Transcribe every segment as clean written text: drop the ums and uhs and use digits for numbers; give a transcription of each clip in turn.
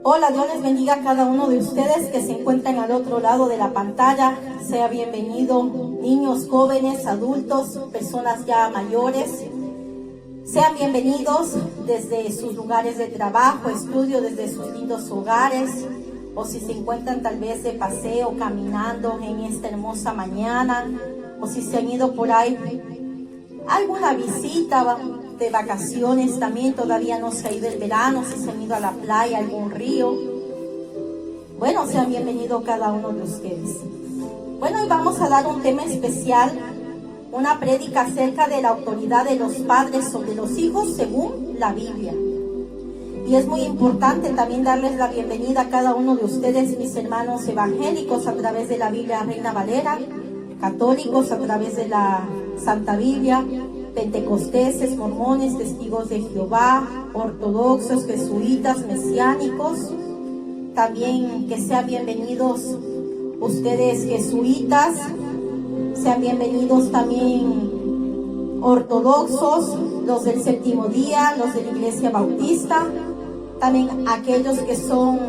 Hola, Dios les bendiga a cada uno de ustedes que se encuentran al otro lado de la pantalla. Sea bienvenido, niños, jóvenes, adultos, personas ya mayores. Sean bienvenidos desde sus lugares de trabajo, estudio, desde sus lindos hogares, o si se encuentran tal vez de paseo, caminando en esta hermosa mañana, o si se han ido por ahí alguna visita de vacaciones, también todavía no se ha ido el verano, si se han ido a la playa, algún río. Bueno, sean bienvenidos cada uno de ustedes. Bueno, hoy vamos a dar un tema especial, una prédica acerca de la autoridad de los padres sobre los hijos según la Biblia. Y es muy importante también darles la bienvenida a cada uno de ustedes, mis hermanos evangélicos, a través de la Biblia Reina Valera, católicos a través de la Santa Biblia, pentecosteses, mormones, testigos de Jehová, ortodoxos, jesuitas, mesiánicos. También que sean bienvenidos ustedes jesuitas, sean bienvenidos también ortodoxos, los del séptimo día, los de la iglesia bautista, también aquellos que son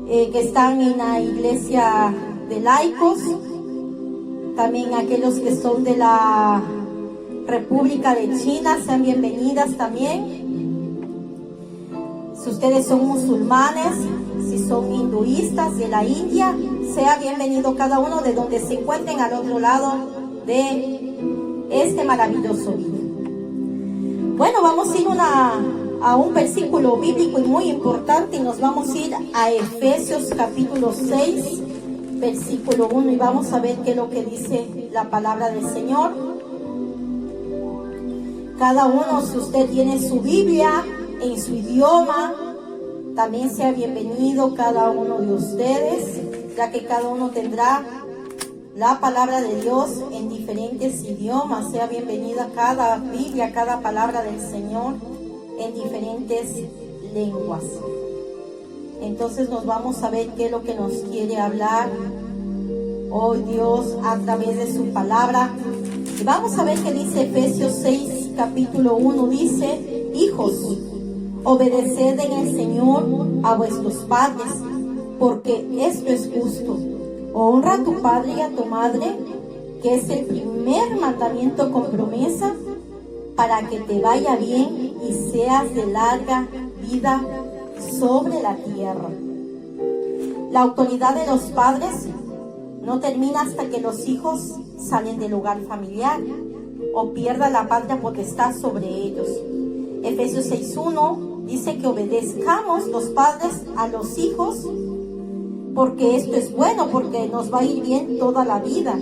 que están en la iglesia de laicos, también aquellos que son de la República de China, sean bienvenidas también. Si ustedes son musulmanes, si son hinduistas de la India, sea bienvenido cada uno de donde se encuentren al otro lado de este maravilloso día. Bueno, vamos a ir a un versículo bíblico y muy importante, y nos vamos a ir a Efesios capítulo 6, versículo 1, y vamos a ver qué es lo que dice la palabra del Señor. Cada uno, si usted tiene su Biblia en su idioma, también sea bienvenido cada uno de ustedes, ya que cada uno tendrá la palabra de Dios en diferentes idiomas. Sea bienvenida cada Biblia, cada palabra del Señor en diferentes lenguas. Entonces nos vamos a ver qué es lo que nos quiere hablar hoy Dios a través de su palabra. Y vamos a ver qué dice Efesios 6, capítulo 1. Dice: hijos, obedeced en el Señor a vuestros padres, porque esto es justo. Honra a tu padre y a tu madre, que es el primer mandamiento con promesa, para que te vaya bien y seas de larga vida sobre la tierra. La autoridad de los padres no termina hasta que los hijos salen del hogar familiar o pierdan la patria potestad sobre ellos. Efesios 6:1 dice que obedezcamos los padres a los hijos, porque esto es bueno, porque nos va a ir bien toda la vida.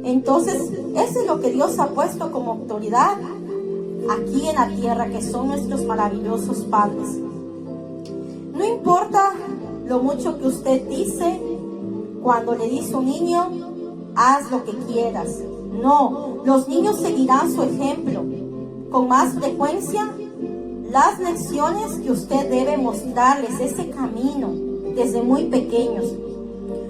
Entonces, eso es lo que Dios ha puesto como autoridad aquí en la tierra, que son nuestros maravillosos padres. No importa lo mucho que usted dice cuando le dice a un niño: haz lo que quieras. No, los niños seguirán su ejemplo. Con más frecuencia, las lecciones que usted debe mostrarles, ese camino, desde muy pequeños.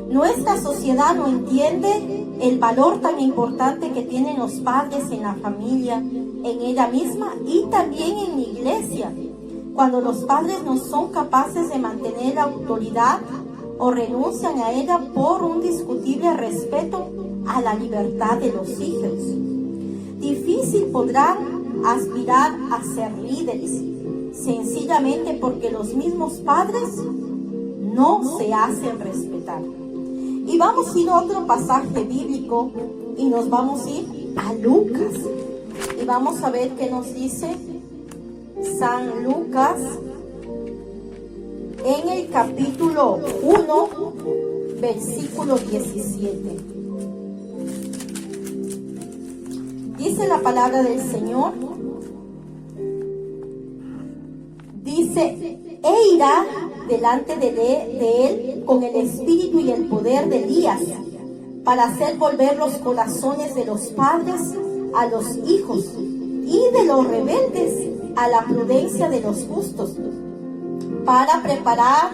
Nuestra sociedad no entiende el valor tan importante que tienen los padres en la familia, en ella misma y también en la iglesia. Cuando los padres no son capaces de mantener la autoridad o renuncian a ella por un discutible respeto a la libertad de los hijos, difícil podrán aspirar a ser líderes, sencillamente porque los mismos padres no se hacen respetar. Y vamos a ir a otro pasaje bíblico y nos vamos a ir a Lucas. Y vamos a ver qué nos dice San Lucas en el capítulo 1, versículo 17. Dice la palabra del Señor. Dice: e irá delante de él con el espíritu y el poder de Elías, para hacer volver los corazones de los padres a los hijos, y de los rebeldes a la prudencia de los justos, para preparar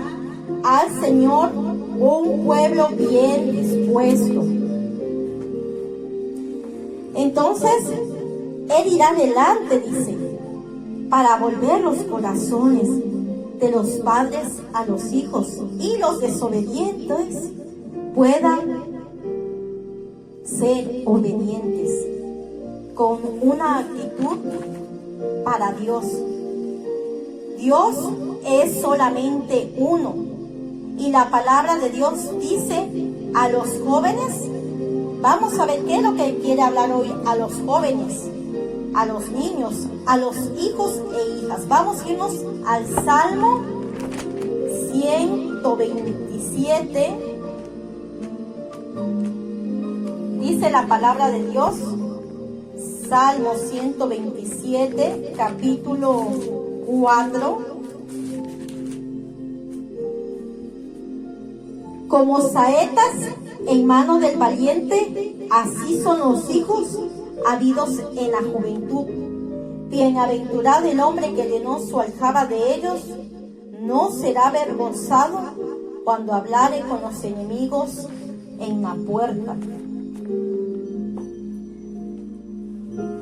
al Señor un pueblo bien dispuesto. Entonces, Él irá delante, dice, para volver los corazones. de los padres a los hijos y los desobedientes puedan ser obedientes con una actitud para Dios. Dios es solamente uno y la palabra de Dios dice a los jóvenes, vamos a ver qué es lo que quiere hablar hoy a los jóvenes, a los niños, a los hijos e hijas. Vamos a irnos al Salmo 127. Dice la palabra de Dios, Salmo 127, capítulo 4. Como saetas en mano del valiente, así son los hijos habidos en la juventud. Bienaventurado el hombre que llenó su aljaba de ellos, no será avergonzado cuando hablare con los enemigos en la puerta.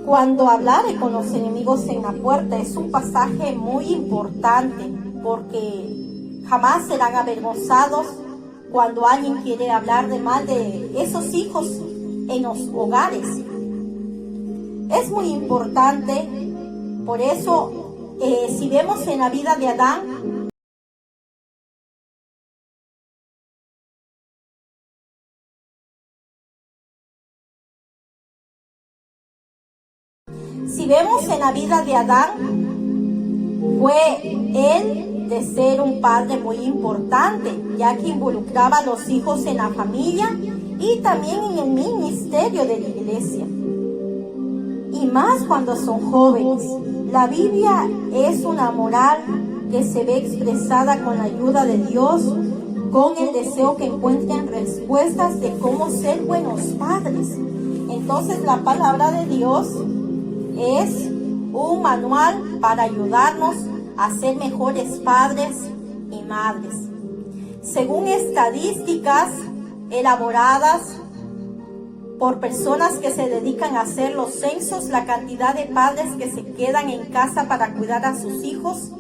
Cuando hablare con los enemigos en la puerta es un pasaje muy importante, porque jamás serán avergonzados cuando alguien quiere hablar de mal de esos hijos en los hogares. Es muy importante, por eso si vemos en la vida de Adán, fue él de ser un padre muy importante, ya que involucraba a los hijos en la familia y también en el ministerio de la iglesia. Y más cuando son jóvenes. La Biblia es una moral que se ve expresada con la ayuda de Dios, con el deseo que encuentren respuestas de cómo ser buenos padres. Entonces la palabra de Dios es un manual para ayudarnos a ser mejores padres y madres. Según estadísticas elaboradas por personas que se dedican a hacer los censos, la cantidad de padres que se quedan en casa para cuidar a sus hijos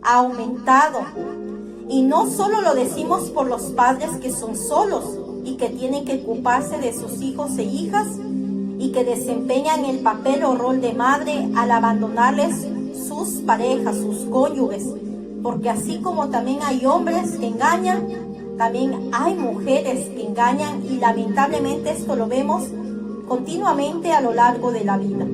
ha aumentado. Y no solo lo decimos por los padres que son solos y que tienen que ocuparse de sus hijos e hijas y que desempeñan el papel o rol de madre al abandonarles sus parejas, sus cónyuges, porque así como también hay hombres que engañan, también hay mujeres que engañan y lamentablemente esto lo vemos continuamente a lo largo de la vida.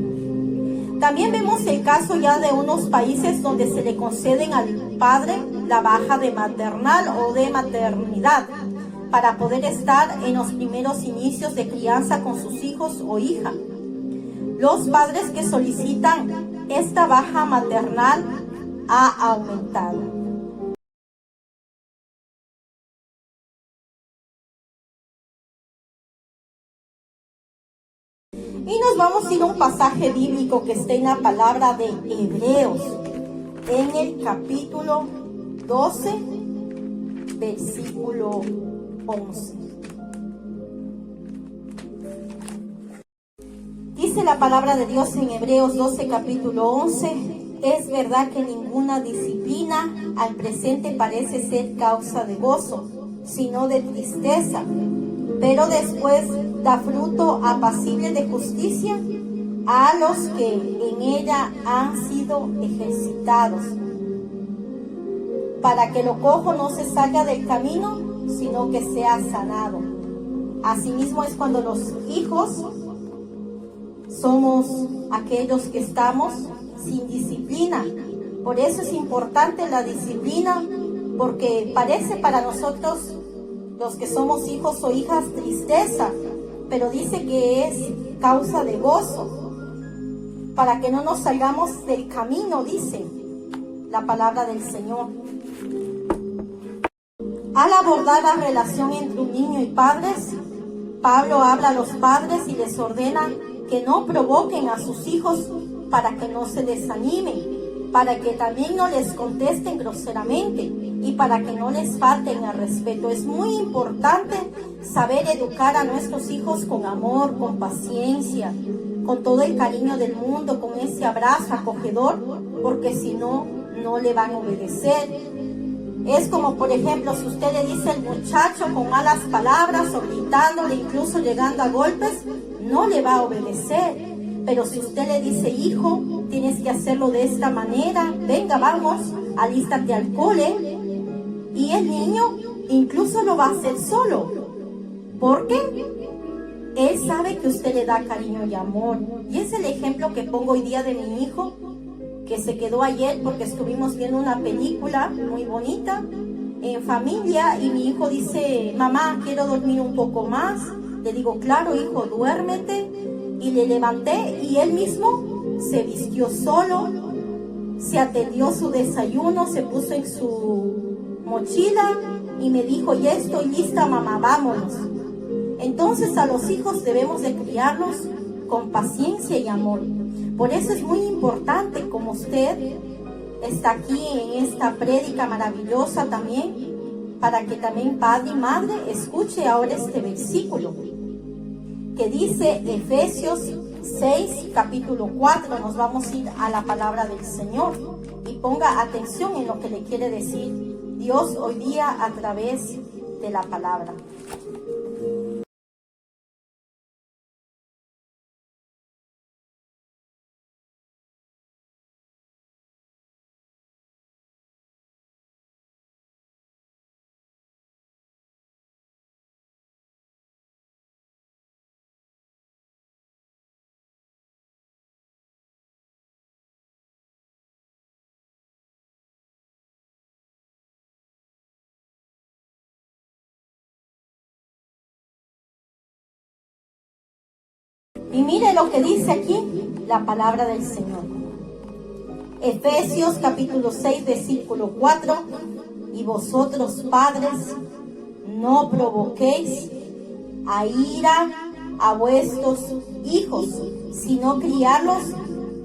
También vemos el caso ya de unos países donde se le conceden al padre la baja de maternal o de maternidad para poder estar en los primeros inicios de crianza con sus hijos o hija. Los padres que solicitan esta baja maternal ha aumentado. Y nos vamos a ir a un pasaje bíblico que está en la palabra de Hebreos, en el capítulo 12, versículo 11. Dice la palabra de Dios en Hebreos 12, capítulo 11, es verdad que ninguna disciplina al presente parece ser causa de gozo, sino de tristeza, pero después da fruto apacible de justicia a los que en ella han sido ejercitados, para que lo cojo no se salga del camino, sino que sea sanado. Asimismo es cuando los hijos somos aquellos que estamos sin disciplina. Por eso es importante la disciplina, porque parece para nosotros los que somos hijos o hijas tristeza, pero dice que es causa de gozo, para que no nos salgamos del camino, dice la palabra del Señor. Al abordar la relación entre un niño y padres, Pablo habla a los padres y les ordena que no provoquen a sus hijos para que no se desanimen, para que también no les contesten groseramente y para que no les falten el respeto. Es muy importante saber educar a nuestros hijos con amor, con paciencia, con todo el cariño del mundo, con ese abrazo acogedor, porque si no, no le van a obedecer. Es como, por ejemplo, si usted le dice al muchacho con malas palabras o gritándole, incluso llegando a golpes, no le va a obedecer. Pero si usted le dice, hijo, tienes que hacerlo de esta manera, venga, vamos, alístate al cole, y el niño incluso lo va a hacer solo. ¿Por qué? Él sabe que usted le da cariño y amor. Y es el ejemplo que pongo hoy día de mi hijo, que se quedó ayer porque estuvimos viendo una película muy bonita en familia, y mi hijo dice, mamá, quiero dormir un poco más. Le digo, claro, hijo, duérmete. Y le levanté y él mismo se vistió solo, se atendió su desayuno, se puso en su mochila y me dijo, ya estoy lista, mamá, vámonos. Entonces a los hijos debemos de criarlos con paciencia y amor. Por eso es muy importante, como usted está aquí en esta prédica maravillosa también, para que también padre y madre escuche ahora este versículo que dice Efesios 6, capítulo 4. Nos vamos a ir a la palabra del Señor y ponga atención en lo que le quiere decir Dios hoy día a través de la palabra. Y mire lo que dice aquí la palabra del Señor. Efesios capítulo 6, versículo 4. Y vosotros, padres, no provoquéis a ira a vuestros hijos, sino criarlos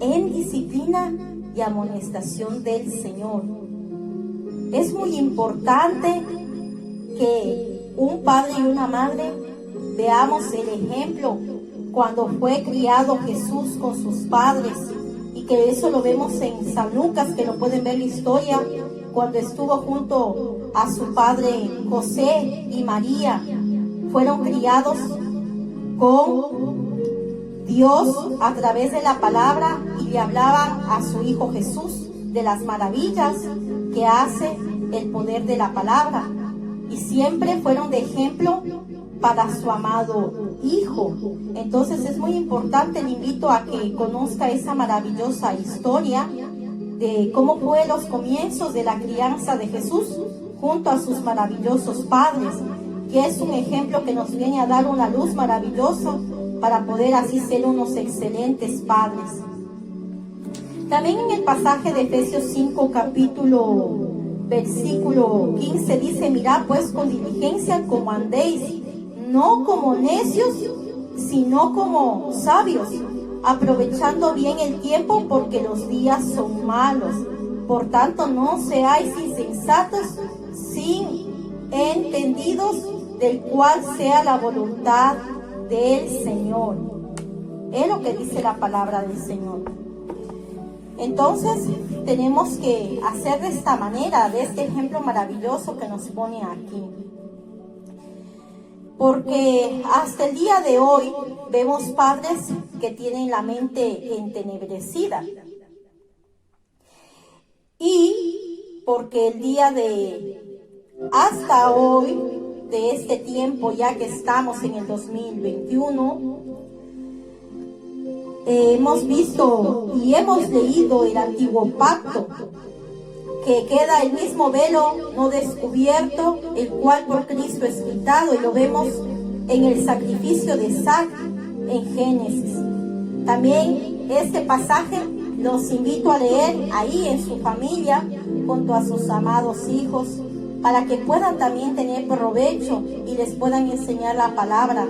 en disciplina y amonestación del Señor. Es muy importante que un padre y una madre veamos el ejemplo cuando fue criado Jesús con sus padres, y que eso lo vemos en San Lucas, que lo pueden ver la historia, cuando estuvo junto a su padre José y María. Fueron criados con Dios a través de la palabra y le hablaban a su hijo Jesús de las maravillas que hace el poder de la palabra, y siempre fueron de ejemplo para su amado hijo. Entonces es muy importante, le invito a que conozca esa maravillosa historia de cómo fue los comienzos de la crianza de Jesús junto a sus maravillosos padres, que es un ejemplo que nos viene a dar una luz maravillosa para poder así ser unos excelentes padres. También en el pasaje de Efesios 5, versículo 15 dice, mirad pues con diligencia cómo andéis, no como necios, sino como sabios, aprovechando bien el tiempo, porque los días son malos. Por tanto, no seáis insensatos, sin entendidos, del cual sea la voluntad del Señor. Es lo que dice la palabra del Señor. Entonces, tenemos que hacer de esta manera, de este ejemplo maravilloso que nos pone aquí. Porque hasta el día de hoy vemos padres que tienen la mente entenebrecida. Y porque el día de hasta hoy, de este tiempo ya que estamos en el 2021, hemos visto y hemos leído el antiguo pacto, que queda el mismo velo no descubierto, el cual por Cristo es quitado, y lo vemos en el sacrificio de Isaac en Génesis. También este pasaje los invito a leer ahí en su familia junto a sus amados hijos, para que puedan también tener provecho y les puedan enseñar la palabra,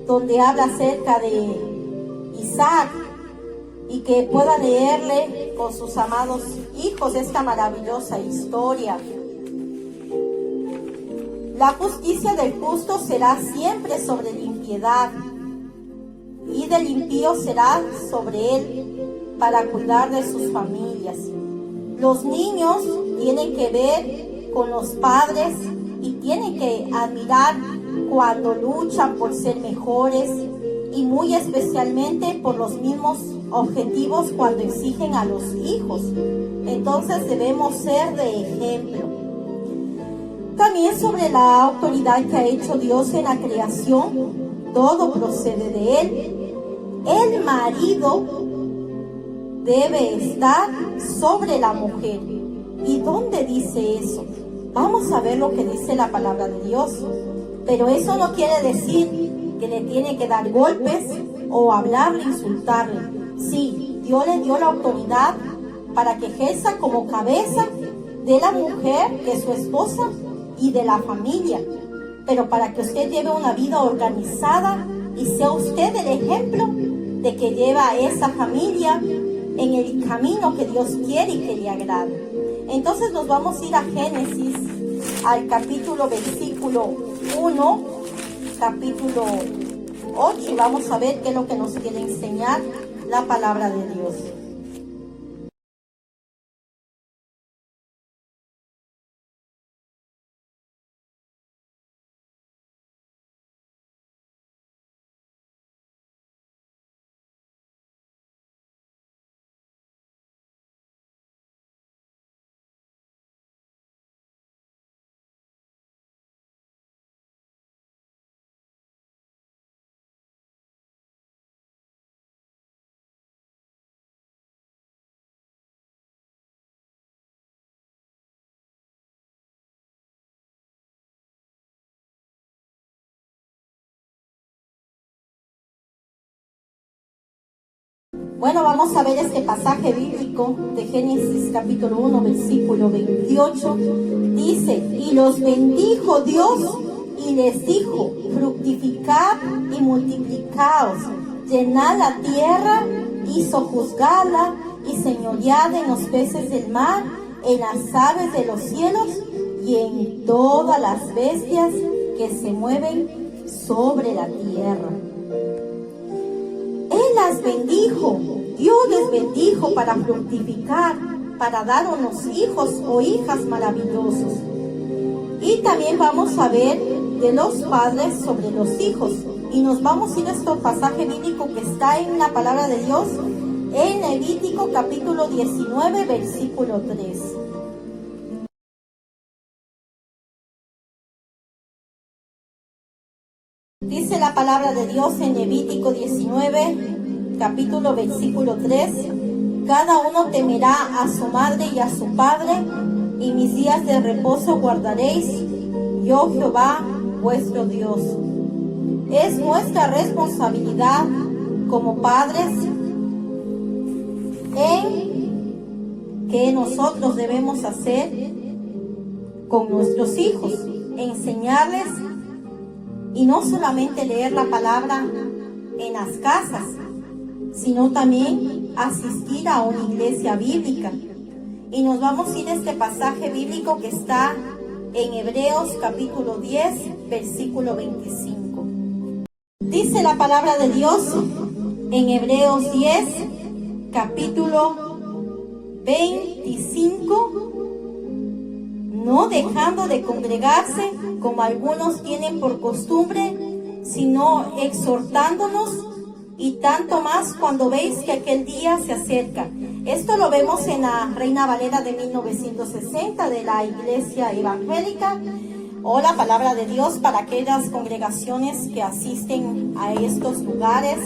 donde habla acerca de Isaac, y que puedan leerle con sus amados hijos esta maravillosa historia. La justicia del justo será siempre sobre la impiedad, y del impío será sobre él, para cuidar de sus familias. Los niños tienen que ver con los padres y tienen que admirar cuando luchan por ser mejores y muy especialmente por los mismos objetivos cuando exigen a los hijos. Entonces debemos ser de ejemplo. También sobre la autoridad que ha hecho Dios en la creación, todo procede de Él. El marido debe estar sobre la mujer. ¿Y dónde dice eso? Vamos a ver lo que dice la palabra de Dios. Pero eso no quiere decir que le tiene que dar golpes o hablarle, insultarle. Sí, Dios le dio la autoridad para que ejerza como cabeza de la mujer, de su esposa y de la familia. Pero para que usted lleve una vida organizada y sea usted el ejemplo de que lleva a esa familia en el camino que Dios quiere y que le agrade. Entonces nos vamos a ir a Génesis, al capítulo versículo 1, capítulo 8, y vamos a ver qué es lo que nos quiere enseñar la palabra de Dios. Bueno, vamos a ver este pasaje bíblico de Génesis capítulo 1, versículo 28. Dice, y los bendijo Dios y les dijo, fructificad y multiplicaos, llenad la tierra y sojuzgadla y señoread en los peces del mar, en las aves de los cielos y en todas las bestias que se mueven sobre la tierra. Él las bendijo, Dios les bendijo para fructificar, para dar unos hijos o hijas maravillosos. Y también vamos a ver de los padres sobre los hijos. Y nos vamos a ir a este pasaje bíblico que está en la palabra de Dios, en Levítico capítulo 19, versículo 3. Dice la palabra de Dios en Levítico 19, capítulo versículo 3. Cada uno temerá a su madre y a su padre, y mis días de reposo guardaréis, yo Jehová vuestro Dios. Es nuestra responsabilidad como padres en que nosotros debemos hacer con nuestros hijos, enseñarles. Y no solamente leer la palabra en las casas, sino también asistir a una iglesia bíblica. Y nos vamos a ir a este pasaje bíblico que está en Hebreos capítulo 10, versículo 25. Dice la palabra de Dios en Hebreos 10, capítulo 25. No dejando de congregarse, como algunos tienen por costumbre, sino exhortándonos, y tanto más cuando veis que aquel día se acerca. Esto lo vemos en la Reina Valera de 1960 de la Iglesia Evangélica, o la palabra de Dios para aquellas congregaciones que asisten a estos lugares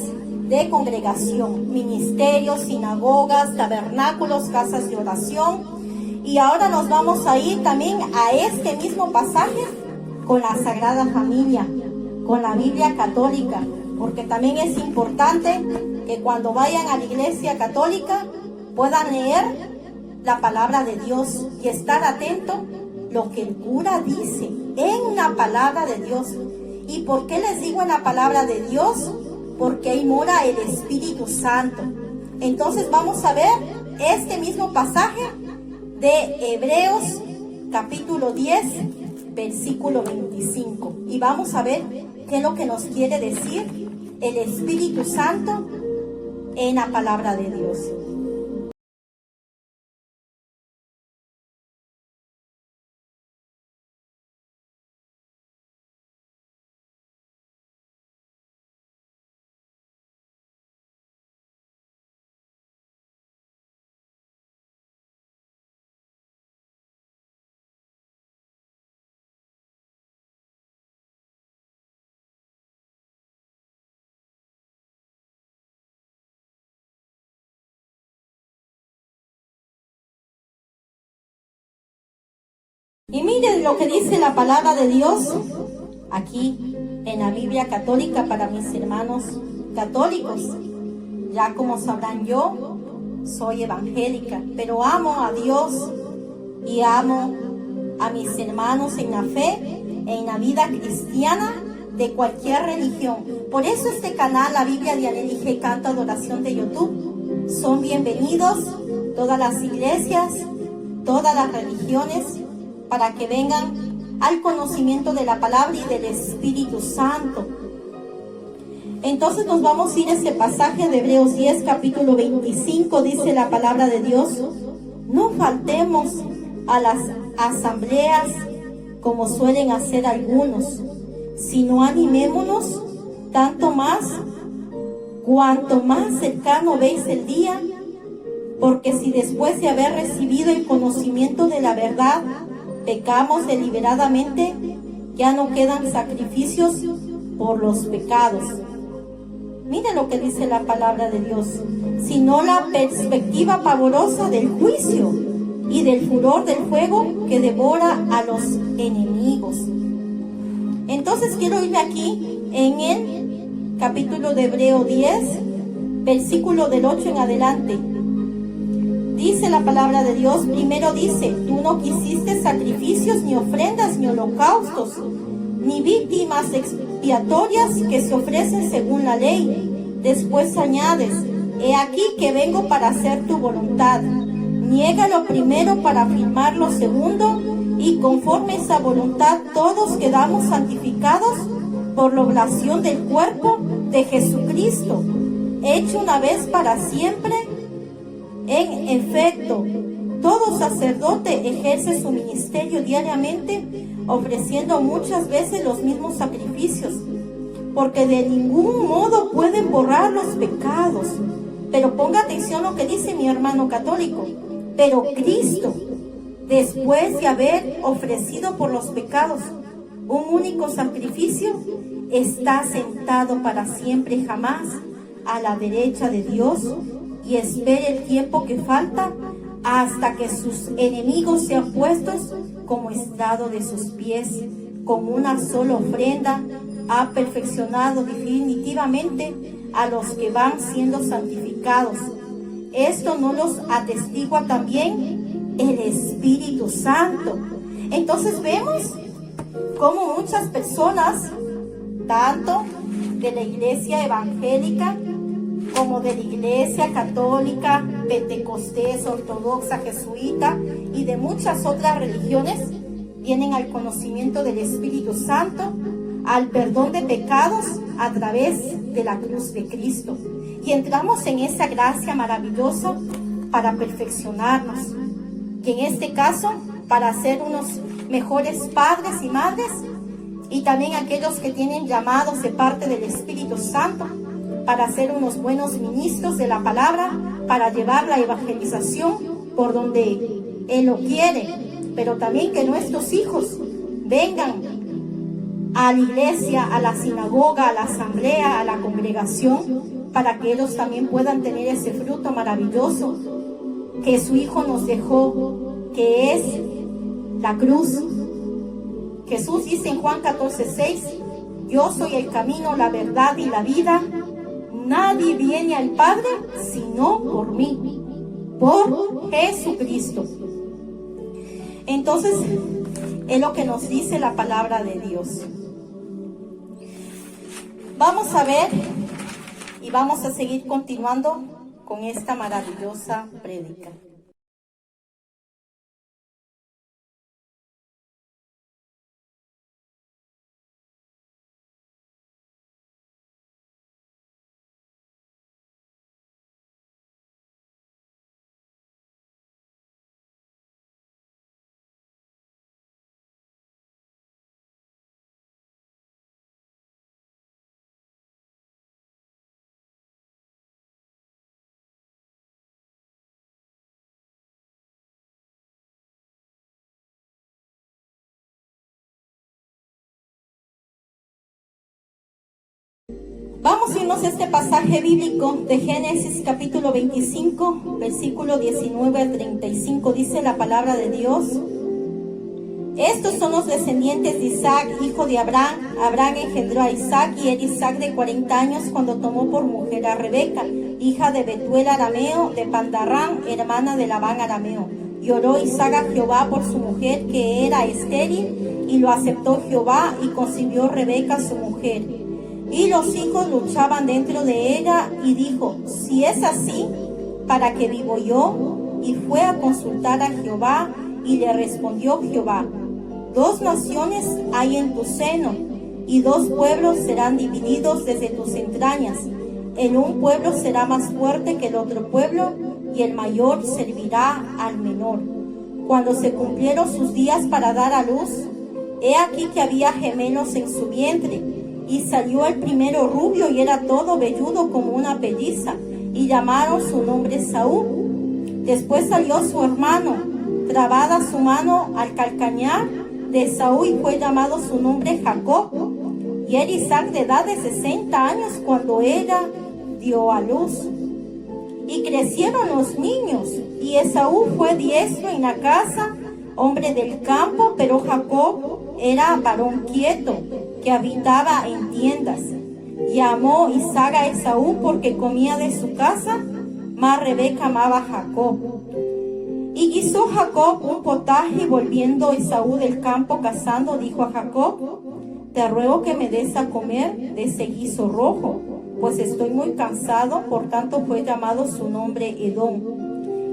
de congregación, ministerios, sinagogas, tabernáculos, casas de oración. Y ahora nos vamos a ir también a este mismo pasaje con la Sagrada Familia, con la Biblia católica, porque también es importante que cuando vayan a la Iglesia católica puedan leer la palabra de Dios y estar atento lo que el cura dice en la palabra de Dios. ¿Y por qué les digo en la palabra de Dios? Porque ahí mora el Espíritu Santo. Entonces vamos a ver este mismo pasaje de Hebreos capítulo 10, versículo 25. Y vamos a ver qué es lo que nos quiere decir el Espíritu Santo en la palabra de Dios. Y miren lo que dice la palabra de Dios aquí en la Biblia católica para mis hermanos católicos. Ya como sabrán, yo soy evangélica, pero amo a Dios y amo a mis hermanos en la fe, en la vida cristiana de cualquier religión. Por eso este canal, la Biblia de Anheli G. Canto Adoración de YouTube, son bienvenidos todas las iglesias, todas las religiones, para que vengan al conocimiento de la palabra y del Espíritu Santo. Entonces nos vamos a ir a ese pasaje de Hebreos 10, capítulo 25, dice la palabra de Dios: no faltemos a las asambleas como suelen hacer algunos, sino animémonos tanto más, cuanto más cercano veis el día, porque si después de haber recibido el conocimiento de la verdad, pecamos deliberadamente, ya no quedan sacrificios por los pecados. Mire lo que dice la palabra de Dios, sino la perspectiva pavorosa del juicio y del furor del fuego que devora a los enemigos. Entonces quiero irme aquí en el capítulo de Hebreo 10, versículo del 8 en adelante. Dice la palabra de Dios, primero dice: tú no quisiste sacrificios, ni ofrendas, ni holocaustos, ni víctimas expiatorias que se ofrecen según la ley. Después añades: he aquí que vengo para hacer tu voluntad. Niega lo primero para afirmar lo segundo, y conforme a esa voluntad todos quedamos santificados por la oblación del cuerpo de Jesucristo, hecho una vez para siempre. En efecto, todo sacerdote ejerce su ministerio diariamente, ofreciendo muchas veces los mismos sacrificios, porque de ningún modo pueden borrar los pecados. Pero ponga atención a lo que dice mi hermano católico. Pero Cristo, después de haber ofrecido por los pecados un único sacrificio, está sentado para siempre jamás a la derecha de Dios, y espera el tiempo que falta hasta que sus enemigos sean puestos como estrado de sus pies. Con una sola ofrenda ha perfeccionado definitivamente a los que van siendo santificados. Esto no los atestigua también el Espíritu Santo. Entonces vemos cómo muchas personas, tanto de la iglesia evangélica como de la iglesia católica, pentecostés, ortodoxa, jesuita y de muchas otras religiones, vienen al conocimiento del Espíritu Santo, al perdón de pecados a través de la cruz de Cristo. Y entramos en esa gracia maravillosa para perfeccionarnos, y en este caso para ser unos mejores padres y madres, y también aquellos que tienen llamados de parte del Espíritu Santo para ser unos buenos ministros de la palabra, para llevar la evangelización por donde Él lo quiere, pero también que nuestros hijos vengan a la iglesia, a la sinagoga, a la asamblea, a la congregación, para que ellos también puedan tener ese fruto maravilloso que su Hijo nos dejó, que es la cruz. Jesús dice en Juan 14:6, yo soy el camino, la verdad y la vida. Nadie viene al Padre sino por mí, por Jesucristo. Entonces, es lo que nos dice la palabra de Dios. Vamos a ver y vamos a seguir continuando con esta maravillosa prédica. Vamos a irnos a este pasaje bíblico de Génesis capítulo 25, versículo 19 al 35. Dice la palabra de Dios: Estos son los descendientes de Isaac, hijo de Abraham. Abraham engendró a Isaac, y era Isaac de 40 años cuando tomó por mujer a Rebeca, hija de Betuel arameo, de Pandarrán, hermana de Labán arameo. Y oró Isaac a Jehová por su mujer, que era estéril, y lo aceptó Jehová, y concibió Rebeca su mujer. Y los hijos luchaban dentro de ella, y dijo: si es así, ¿para qué vivo yo? Y fue a consultar a Jehová, y le respondió Jehová: 2 naciones hay en tu seno, y 2 pueblos serán divididos desde tus entrañas. El un pueblo será más fuerte que el otro pueblo, y el mayor servirá al menor. Cuando se cumplieron sus días para dar a luz, he aquí que había gemelos en su vientre, y salió el primero rubio y era todo velludo como una pelliza, y llamaron su nombre Saúl. Después salió su hermano, trabada su mano al calcañar de Saúl, y fue llamado su nombre Jacob. Y era Isaac de edad de 60 años cuando ella dio a luz. Y crecieron los niños, y Esaú fue diestro en la casa, hombre del campo, pero Jacob era varón quieto, que habitaba en tiendas. Y amó Isaac a Esaú porque comía de su casa, mas Rebeca amaba a Jacob. Y guisó Jacob un potaje, y volviendo Esaú del campo cazando, dijo a Jacob: te ruego que me des a comer de ese guiso rojo, pues estoy muy cansado. Por tanto fue llamado su nombre Edom.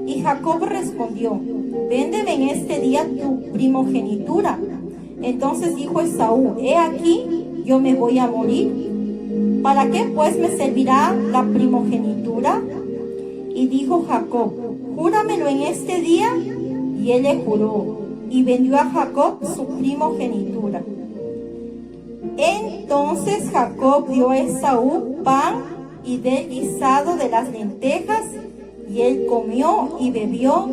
Y Jacob respondió: véndeme en este día tu primogenitura. Entonces dijo Esaú: he aquí, yo me voy a morir. ¿Para qué pues me servirá la primogenitura? Y dijo Jacob: júramelo en este día. Y él le juró, y vendió a Jacob su primogenitura. Entonces Jacob dio a Esaú pan y del guisado de las lentejas, y él comió y bebió,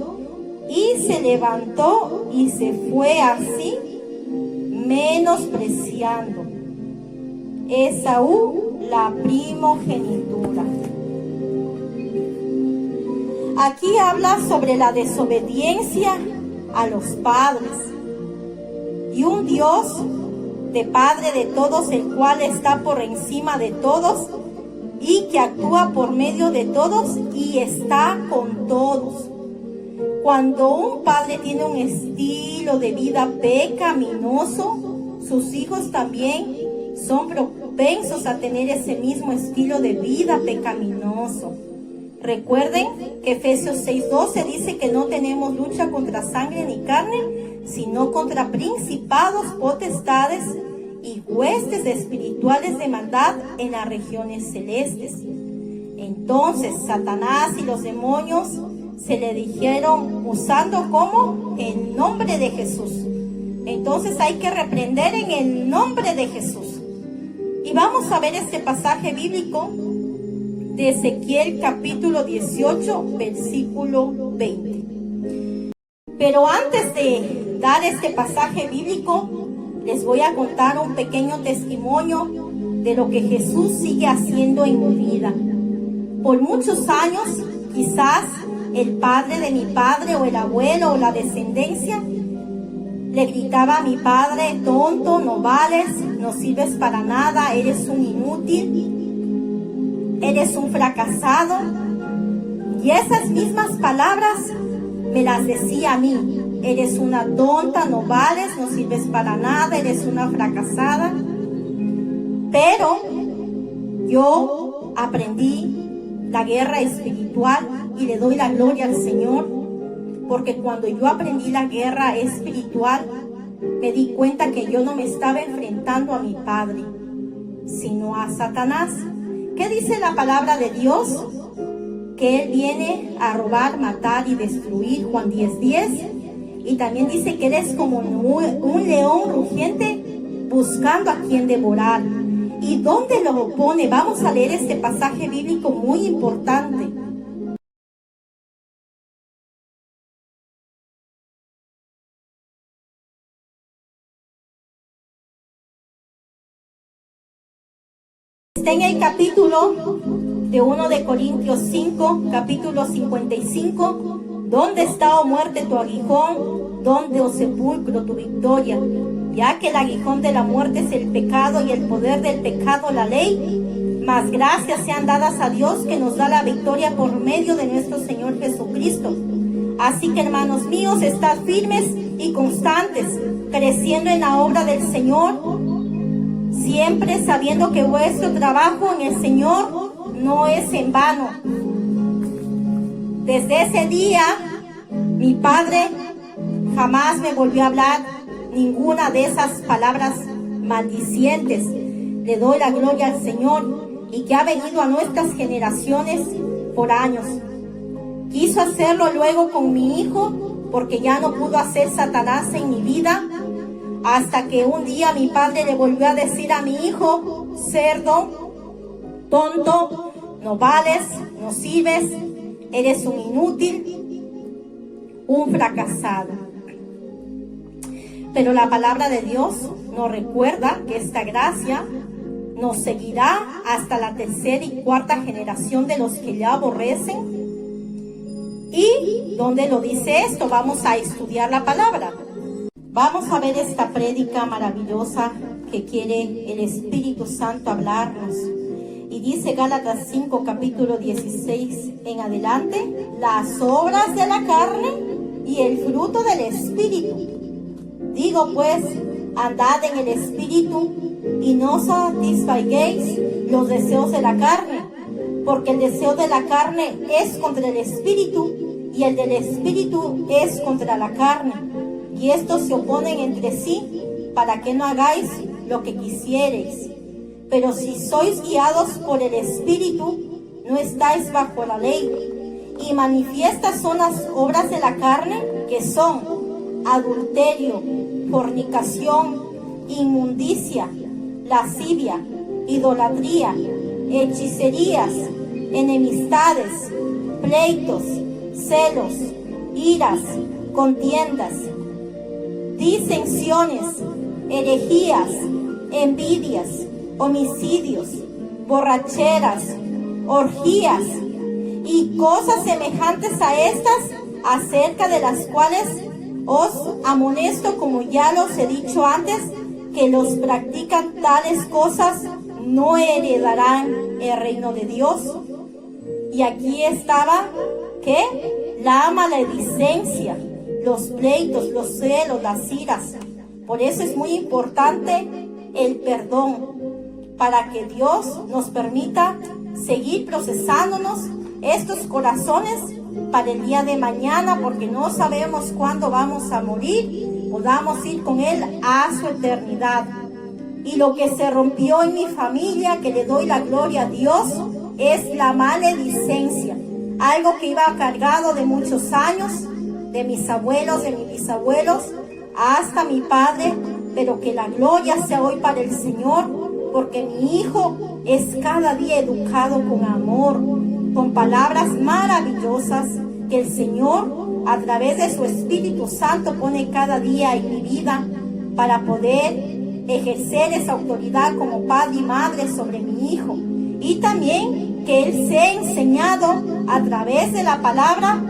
y se levantó y se fue así, menospreciando Esaú la primogenitura. Aquí habla sobre la desobediencia a los padres, y un Dios de Padre de todos, el cual está por encima de todos y que actúa por medio de todos y está con todos. Cuando un padre tiene un estilo de vida pecaminoso, sus hijos también son propensos a tener ese mismo estilo de vida pecaminoso. Recuerden que Efesios 6:12 dice que no tenemos lucha contra sangre ni carne, sino contra principados, potestades y huestes espirituales de maldad en las regiones celestes. Entonces Satanás y los demonios se le dijeron usando como el nombre de Jesús. Entonces hay que reprender en el nombre de Jesús. Y vamos a ver este pasaje bíblico de Ezequiel capítulo 18, versículo 20. Pero antes de dar este pasaje bíblico, les voy a contar un pequeño testimonio de lo que Jesús sigue haciendo en mi vida. Por muchos años, quizás el padre de mi padre o el abuelo o la descendencia le gritaba a mi padre: tonto, no vales, no sirves para nada, eres un inútil, eres un fracasado. Y esas mismas palabras me las decía a mí: eres una tonta, no vales, no sirves para nada, eres una fracasada. Pero yo aprendí la guerra espiritual y le doy la gloria al Señor, porque cuando yo aprendí la guerra espiritual, me di cuenta que yo no me estaba enfrentando a mi padre, sino a Satanás. ¿Qué dice la palabra de Dios? Que Él viene a robar, matar y destruir, Juan 10:10. Y también dice que Él es como un león rugiente buscando a quien devorar. ¿Y dónde lo pone? Vamos a leer este pasaje bíblico muy importante. Está en el capítulo de 1 de Corintios 5, capítulo 55. ¿Dónde está, oh muerte, tu aguijón? ¿dónde, oh sepulcro, tu victoria? Ya que el aguijón de la muerte es el pecado y el poder del pecado la ley. Mas gracias sean dadas a Dios que nos da la victoria por medio de nuestro Señor Jesucristo. Así que, hermanos míos, estad firmes y constantes, creciendo en la obra del Señor, siempre sabiendo que vuestro trabajo en el Señor no es en vano. Desde ese día, mi padre jamás me volvió a hablar ninguna de esas palabras maldicientes. Le doy la gloria al Señor y que ha venido a nuestras generaciones por años. Quiso hacerlo luego con mi hijo, porque ya no pudo hacer Satanás en mi vida, hasta que un día mi padre le volvió a decir a mi hijo: cerdo, tonto, no vales, no sirves, eres un inútil, un fracasado. Pero la palabra de Dios nos recuerda que esta gracia nos seguirá hasta la tercera y cuarta generación de los que le aborrecen. ¿Y dónde lo dice esto? Vamos a estudiar la palabra. Vamos a ver esta prédica maravillosa que quiere el Espíritu Santo hablarnos. Y dice Gálatas 5, capítulo 16 en adelante: las obras de la carne y el fruto del Espíritu. Digo pues, andad en el Espíritu y no satisfagáis los deseos de la carne, porque el deseo de la carne es contra el Espíritu y el del Espíritu es contra la carne, y estos se oponen entre sí para que no hagáis lo que quisiereis. Pero si sois guiados por el Espíritu, no estáis bajo la ley. Y manifiestas son las obras de la carne, que son adulterio, fornicación, inmundicia, lascivia, idolatría, hechicerías, enemistades, pleitos, celos, iras, contiendas, disensiones, herejías, envidias, homicidios, borracheras, orgías y cosas semejantes a estas, acerca de las cuales os amonesto, como ya los he dicho antes, que los practican tales cosas no heredarán el reino de Dios. Y aquí estaba, ¿qué? La maledicencia, los pleitos, los celos, las iras. Por eso es muy importante el perdón, para que Dios nos permita seguir procesándonos estos corazones para el día de mañana, porque no sabemos cuándo vamos a morir, podamos ir con Él a su eternidad. Y lo que se rompió en mi familia, que le doy la gloria a Dios, es la maledicencia, algo que iba cargado de muchos años, de mis abuelos, de mis bisabuelos, hasta mi padre, pero que la gloria sea hoy para el Señor, porque mi hijo es cada día educado con amor, con palabras maravillosas que el Señor a través de su Espíritu Santo pone cada día en mi vida para poder ejercer esa autoridad como padre y madre sobre mi hijo, y también que él sea enseñado a través de la palabra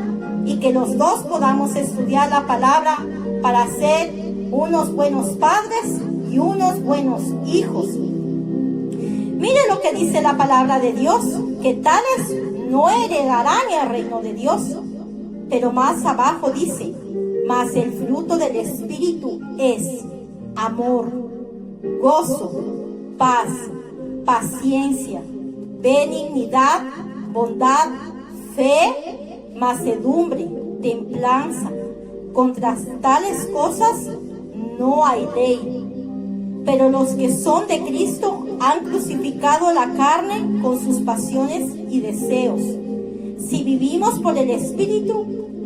y que los dos podamos estudiar la palabra para ser unos buenos padres y unos buenos hijos. Miren lo que dice la palabra de Dios, que tales no heredarán el reino de Dios. Pero más abajo dice: mas el fruto del Espíritu es amor, gozo, paz, paciencia, benignidad, bondad, fe, mansedumbre, templanza. Contra tales cosas no hay ley. Pero los que son de Cristo han crucificado la carne con sus pasiones y deseos. Si vivimos por el Espíritu,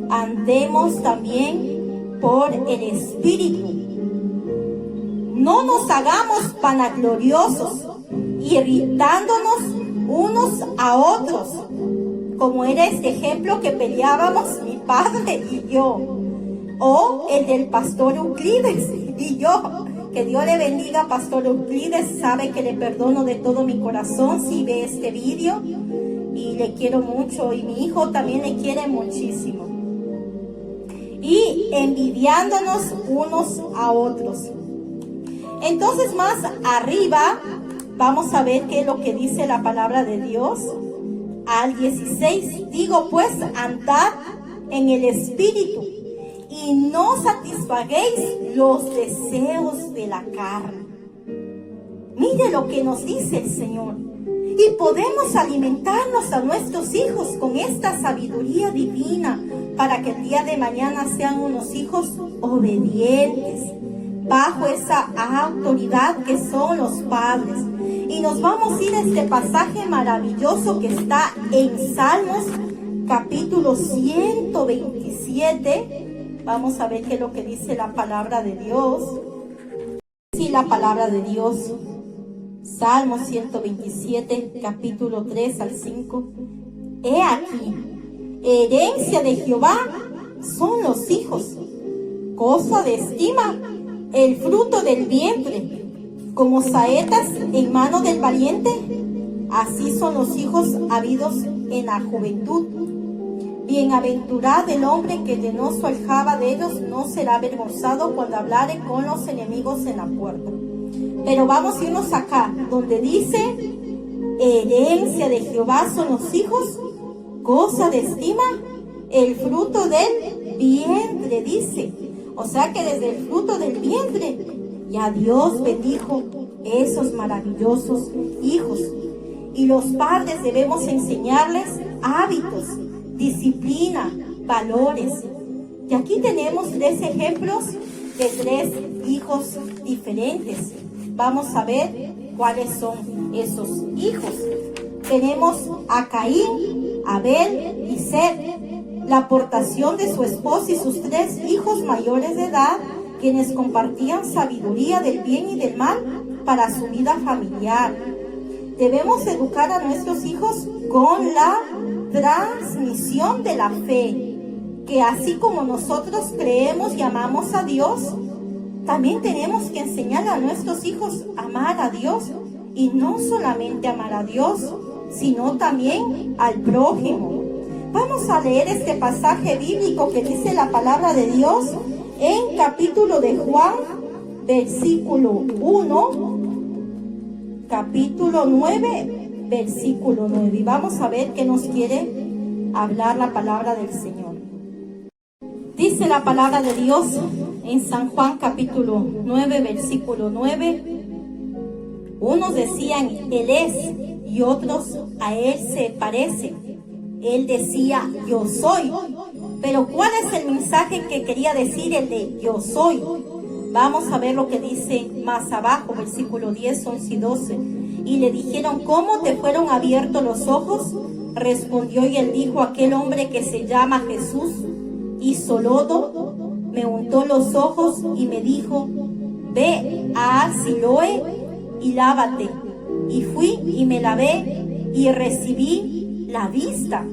andemos también por el Espíritu. No nos hagamos vanagloriosos, irritándonos unos a otros, como era este ejemplo que peleábamos mi padre y yo, o el del pastor Euclides y yo. Que Dios le bendiga, pastor Euclides, sabe que le perdono de todo mi corazón si ve este vídeo, y le quiero mucho, y mi hijo también le quiere muchísimo. y envidiándonos unos a otros. Entonces más arriba vamos a ver qué es lo que dice la palabra de Dios. Al 16, digo pues, andad en el Espíritu y no satisfaguéis los deseos de la carne. Mire lo que nos dice el Señor. Y podemos alimentarnos a nuestros hijos con esta sabiduría divina para que el día de mañana sean unos hijos obedientes, bajo esa autoridad que son los padres. Y nos vamos a ir a este pasaje maravilloso que está en Salmos capítulo 127. Vamos a ver qué es lo que dice la palabra de Dios. Sí, la palabra de Dios. Salmos 127, capítulo 3 al 5. He aquí, herencia de Jehová son los hijos, cosa de estima, el fruto del vientre, como saetas en mano del valiente, así son los hijos habidos en la juventud. Bienaventurado el hombre que de no su aljaba de ellos no será avergonzado cuando hablare con los enemigos en la puerta. Pero vamos a irnos acá, donde dice, herencia de Jehová son los hijos, cosa de estima, el fruto del vientre, dice. O sea que desde el fruto del vientre, ya Dios bendijo esos maravillosos hijos. Y los padres debemos enseñarles hábitos, disciplina, valores. Y aquí tenemos 3 ejemplos de 3 hijos diferentes. Vamos a ver cuáles son esos hijos. Tenemos a Caín, Abel y Set, la aportación de su esposa y sus 3 hijos mayores de edad, quienes compartían sabiduría del bien y del mal para su vida familiar. Debemos educar a nuestros hijos con la transmisión de la fe, que así como nosotros creemos y amamos a Dios, también tenemos que enseñar a nuestros hijos a amar a Dios, y no solamente amar a Dios, sino también al prójimo. Vamos a leer este pasaje bíblico que dice la palabra de Dios en capítulo de Juan, versículo 1, capítulo 9, versículo 9. Y vamos a ver qué nos quiere hablar la palabra del Señor. Dice la palabra de Dios en San Juan capítulo 9, versículo 9. Unos decían, Él es, y otros, a Él se parece. Él decía, yo soy. Pero ¿cuál es el mensaje que quería decir el de yo soy? Vamos a ver lo que dice más abajo, versículo 10, 11 y 12. Y le dijeron, ¿cómo te fueron abiertos los ojos? Respondió y él dijo, aquel hombre que se llama Jesús hizo lodo, me untó los ojos y me dijo, ve a Siloé y lávate. Y fui y me lavé y recibí la vista.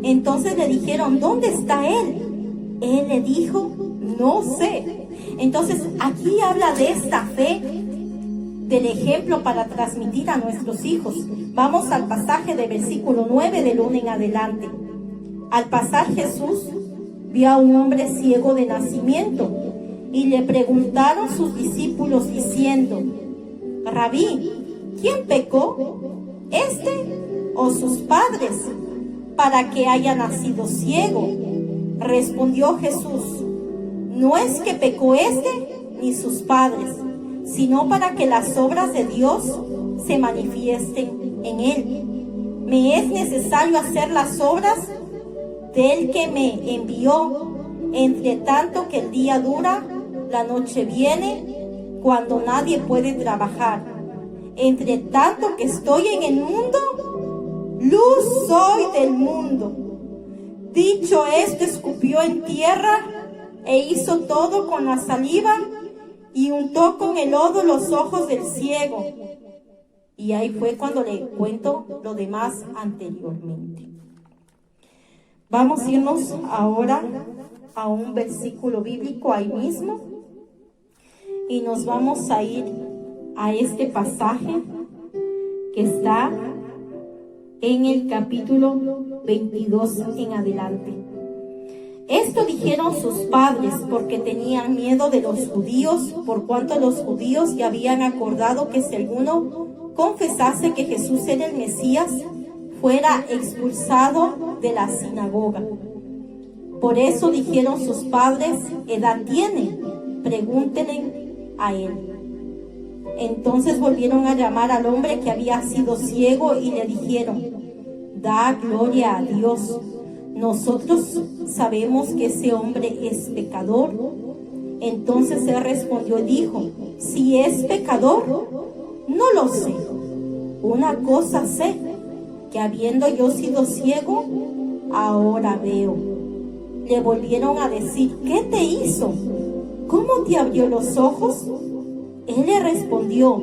Entonces le dijeron, ¿dónde está él? Él le dijo, no sé. Entonces aquí habla de esta fe, del ejemplo para transmitir a nuestros hijos. Vamos al pasaje de versículo 9 del 1 en adelante. Al pasar Jesús vio a un hombre ciego de nacimiento y le preguntaron sus discípulos diciendo, Rabí, ¿quién pecó? ¿Este o sus padres, para que haya nacido ciego? Respondió Jesús, no es que pecó este ni sus padres, sino para que las obras de Dios se manifiesten en él. Me es necesario hacer las obras del que me envió, entre tanto que el día dura, la noche viene, cuando nadie puede trabajar. Entre tanto que estoy en el mundo, luz soy del mundo. Dicho esto, escupió en tierra e hizo todo con la saliva y untó con el lodo los ojos del ciego. Y ahí fue cuando le cuento lo demás anteriormente. Vamos a irnos ahora a un versículo bíblico ahí mismo y nos vamos a ir a este pasaje que está en el capítulo 22 en adelante. Esto dijeron sus padres porque tenían miedo de los judíos, por cuanto los judíos ya habían acordado que si alguno confesase que Jesús era el Mesías, fuera expulsado de la sinagoga. Por eso dijeron sus padres: ¿edad tiene? Pregúntenle a él. Entonces volvieron a llamar al hombre que había sido ciego y le dijeron: da gloria a Dios. Nosotros sabemos que ese hombre es pecador. Entonces él respondió y dijo: si es pecador, no lo sé. Una cosa sé, que habiendo yo sido ciego, ahora veo. Le volvieron a decir: ¿qué te hizo? ¿Cómo te abrió los ojos? Él le respondió: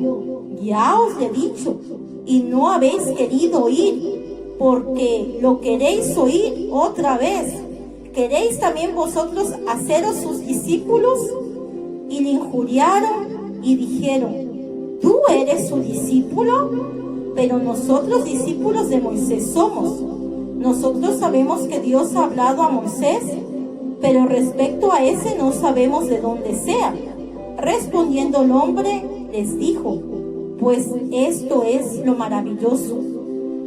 ya os he dicho, y no habéis querido oír, porque lo queréis oír otra vez. ¿Queréis también vosotros haceros sus discípulos? Y le injuriaron y dijeron: ¿tú eres su discípulo? Pero nosotros discípulos de Moisés somos. Nosotros sabemos que Dios ha hablado a Moisés, pero respecto a ese no sabemos de dónde sea. Respondiendo el hombre les dijo: pues esto es lo maravilloso,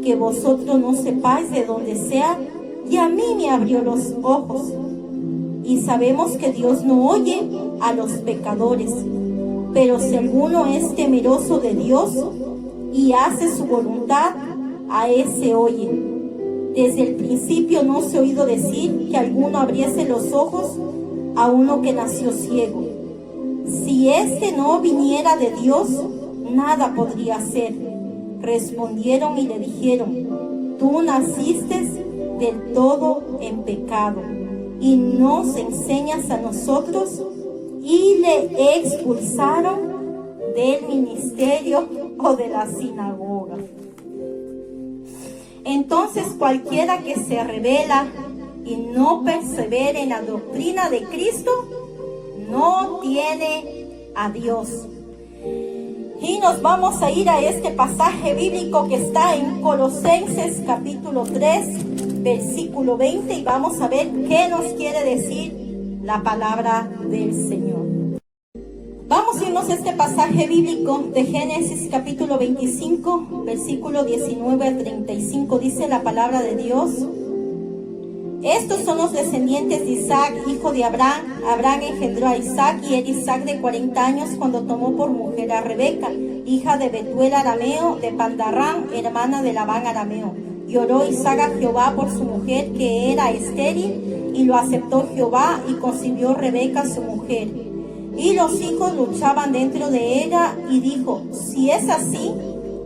que vosotros no sepáis de dónde sea, y a mí me abrió los ojos. Y sabemos que Dios no oye a los pecadores, pero si alguno es temeroso de Dios y hace su voluntad, a ese oye. Desde el principio no se ha oído decir que alguno abriese los ojos a uno que nació ciego. Si éste no viniera de Dios, nada podría hacer. Respondieron y le dijeron: tú naciste del todo en pecado, y nos enseñas a nosotros. Y le expulsaron del ministerio o de la sinagoga. Entonces cualquiera que se rebela y no persevere en la doctrina de Cristo, no tiene a Dios. Y nos vamos a ir a este pasaje bíblico que está en Colosenses capítulo 3, versículo 20, y vamos a ver qué nos quiere decir la palabra del Señor. Vamos a irnos a este pasaje bíblico de Génesis capítulo 25, versículo 19 al 35. Dice la palabra de Dios: estos son los descendientes de Isaac, hijo de Abraham. Abraham engendró a Isaac, y era Isaac de 40 años cuando tomó por mujer a Rebeca, hija de Betuel arameo, de Pandarrán, hermana de Labán arameo. Y oró Isaac a Jehová por su mujer, que era estéril, y lo aceptó Jehová, y concibió Rebeca su mujer. Y los hijos luchaban dentro de ella, y dijo: si es así,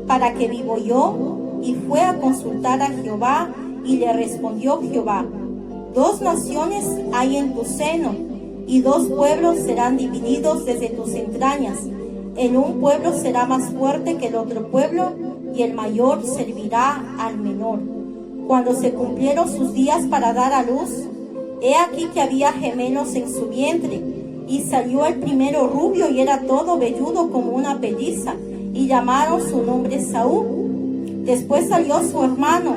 ¿para qué vivo yo? Y fue a consultar a Jehová, y le respondió Jehová: 2 naciones hay en tu seno, y 2 pueblos serán divididos desde tus entrañas. El un pueblo será más fuerte que el otro pueblo, y el mayor servirá al menor. Cuando se cumplieron sus días para dar a luz, he aquí que había gemelos en su vientre, y salió el primero rubio y era todo velludo como una pelliza, y llamaron su nombre Saúl. Después salió su hermano,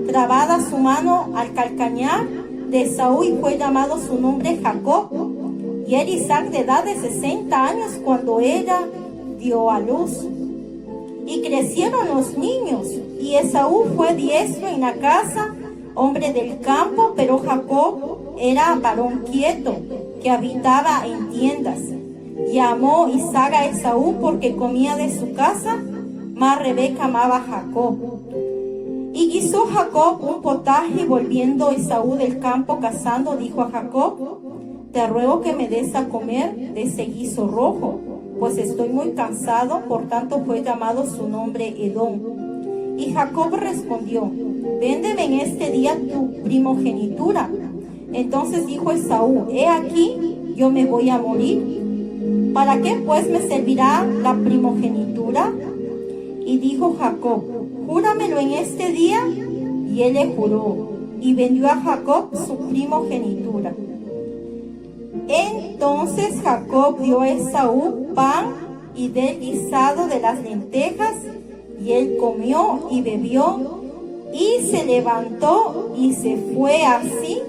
trabada su mano al calcañar de Saúl, y fue llamado su nombre Jacob. Y era Isaac de edad de 60 años cuando ella dio a luz. Y crecieron los niños, y Esaú fue diestro en la casa, hombre del campo, pero Jacob era varón quieto, que habitaba en tiendas. Y amó Isaac a Esaú porque comía de su casa, mas Rebeca amaba a Jacob. Y guisó Jacob un potaje, y volviendo Esaú del campo cazando, dijo a Jacob: te ruego que me des a comer de ese guiso rojo, pues estoy muy cansado. Por tanto fue llamado su nombre Edom. Y Jacob respondió: véndeme en este día tu primogenitura. Entonces dijo Esaú: he aquí, yo me voy a morir. ¿Para qué pues me servirá la primogenitura? Y dijo Jacob: júramelo en este día. Y él le juró, y vendió a Jacob su primogenitura. Entonces Jacob dio a Esaú pan y del guisado de las lentejas, y él comió y bebió, y se levantó y se fue así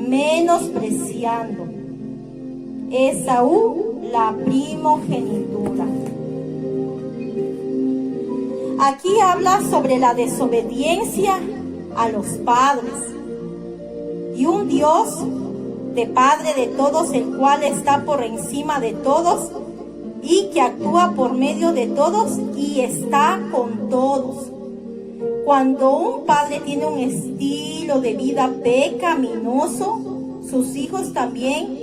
menospreciando Esaú la primogenitura. Aquí habla sobre la desobediencia a los padres y un Dios de Padre de todos, el cual está por encima de todos y que actúa por medio de todos y está con todos. Cuando un padre tiene un estilo de vida pecaminoso, sus hijos también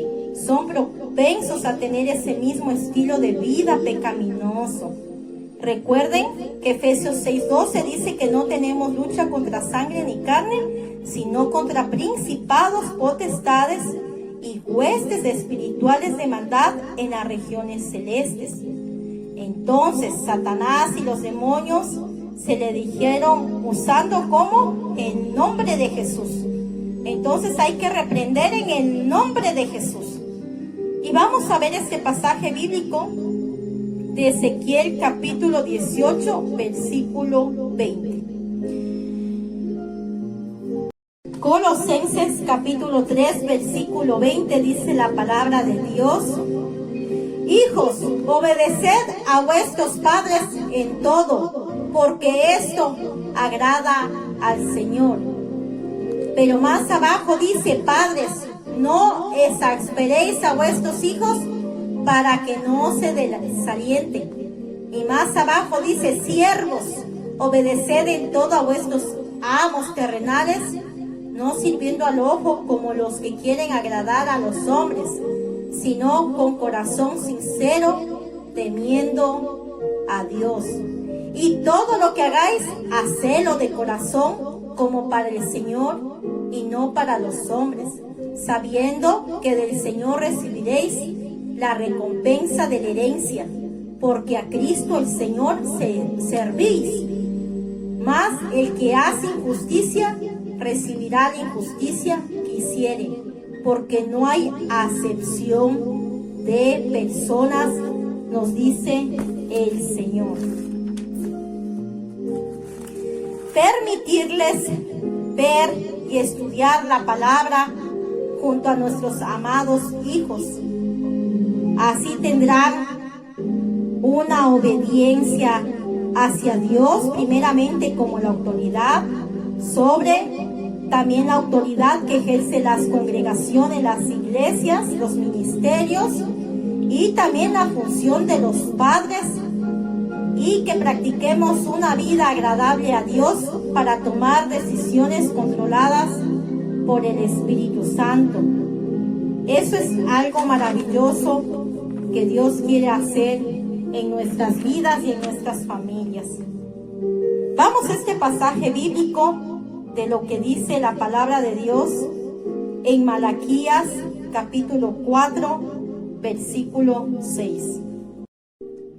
son propensos a tener ese mismo estilo de vida pecaminoso. Recuerden que Efesios 6:12 dice que no tenemos lucha contra sangre ni carne, sino contra principados, potestades y huestes espirituales de maldad en las regiones celestes. Entonces Satanás y los demonios se le dijeron usando como el nombre de Jesús. Entonces hay que reprender en el nombre de Jesús. Y vamos a ver este pasaje bíblico de Ezequiel capítulo 18, versículo 20. Colosenses capítulo 3, versículo 20 dice la palabra de Dios: Hijos, obedeced a vuestros padres en todo, porque esto agrada al Señor. Pero más abajo dice: Padres, no exasperéis a vuestros hijos para que no se desalienten. Y más abajo dice: Siervos, obedeced en todo a vuestros amos terrenales, no sirviendo al ojo como los que quieren agradar a los hombres, sino con corazón sincero, temiendo a Dios. Y todo lo que hagáis, hacedlo de corazón, como para el Señor y no para los hombres, sabiendo que del Señor recibiréis la recompensa de la herencia, porque a Cristo el Señor servís. Mas el que hace injusticia recibirá la injusticia que hiciere, porque no hay acepción de personas, nos dice el Señor. Permitirles ver y estudiar la palabra junto a nuestros amados hijos. Así tendrán una obediencia hacia Dios, primeramente como la autoridad, sobre también la autoridad que ejerce las congregaciones, las iglesias, los ministerios, y también la función de los padres, y que practiquemos una vida agradable a Dios para tomar decisiones controladas por el Espíritu Santo. Eso es algo maravilloso que Dios quiere hacer en nuestras vidas y en nuestras familias. Vamos a este pasaje bíblico de lo que dice la palabra de Dios en Malaquías capítulo 4, versículo 6.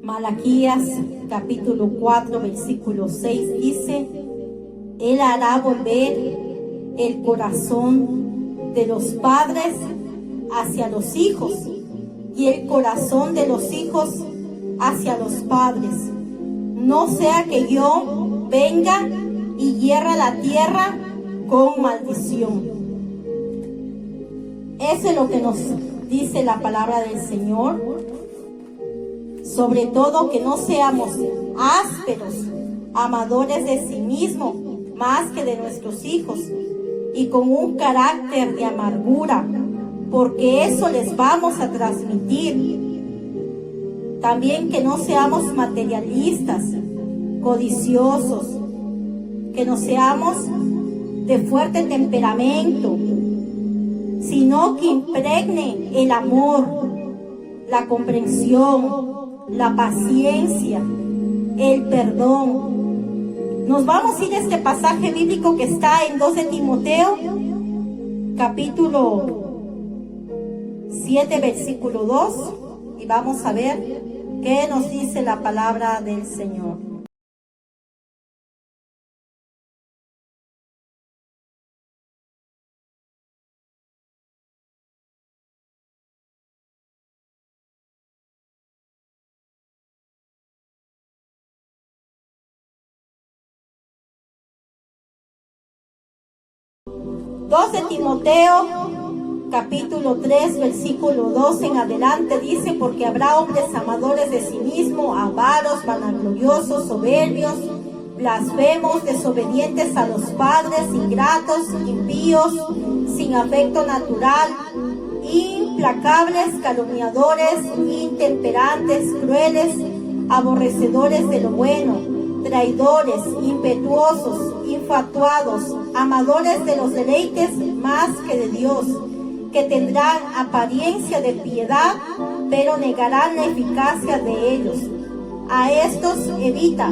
Malaquías capítulo 4, versículo 6 dice: Él hará volver el corazón de los padres hacia los hijos y el corazón de los hijos hacia los padres, no sea que yo venga y hierra la tierra con maldición. Eso es lo que nos dice la palabra del Señor. Sobre todo que no seamos ásperos, amadores de sí mismos más que de nuestros hijos, y con un carácter de amargura, porque eso les vamos a transmitir. También que no seamos materialistas, codiciosos, que no seamos de fuerte temperamento, sino que impregne el amor, la comprensión, la paciencia, el perdón. Nos vamos a ir a este pasaje bíblico que está en 2 de Timoteo, capítulo 7, versículo 2, y vamos a ver qué nos dice la palabra del Señor. Dos de Timoteo capítulo 3, versículo 2 en adelante, dice: porque habrá hombres amadores de sí mismos, avaros, vanagloriosos, soberbios, blasfemos, desobedientes a los padres, ingratos, impíos, sin afecto natural, implacables, calumniadores, intemperantes, crueles, aborrecedores de lo bueno, traidores, impetuosos, infatuados, amadores de los deleites más que de Dios, que tendrán apariencia de piedad, pero negarán la eficacia de ellos. A estos evita,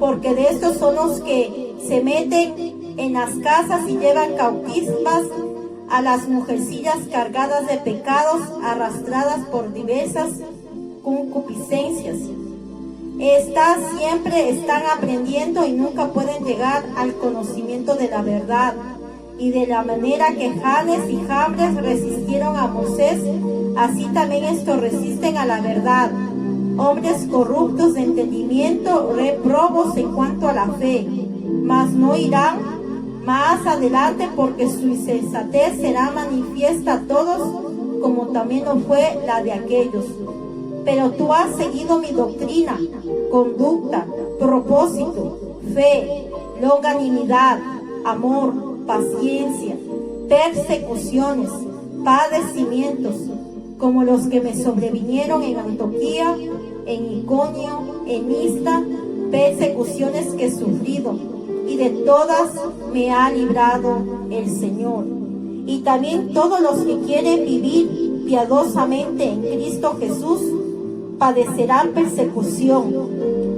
porque de estos son los que se meten en las casas y llevan cautivas a las mujercillas cargadas de pecados, arrastradas por diversas concupiscencias. Estas siempre están aprendiendo y nunca pueden llegar al conocimiento de la verdad. Y de la manera que Janes y Jambres resistieron a Moisés, así también estos resisten a la verdad. Hombres corruptos de entendimiento, reprobos en cuanto a la fe, mas no irán más adelante, porque su insensatez será manifiesta a todos, como también lo fue la de aquellos. Pero tú has seguido mi doctrina, conducta, propósito, fe, longanimidad, amor, paciencia, persecuciones, padecimientos, como los que me sobrevinieron en Antioquía, en Iconio, en Listra, persecuciones que he sufrido, y de todas me ha librado el Señor. Y también todos los que quieren vivir piadosamente en Cristo Jesús padecerán persecución,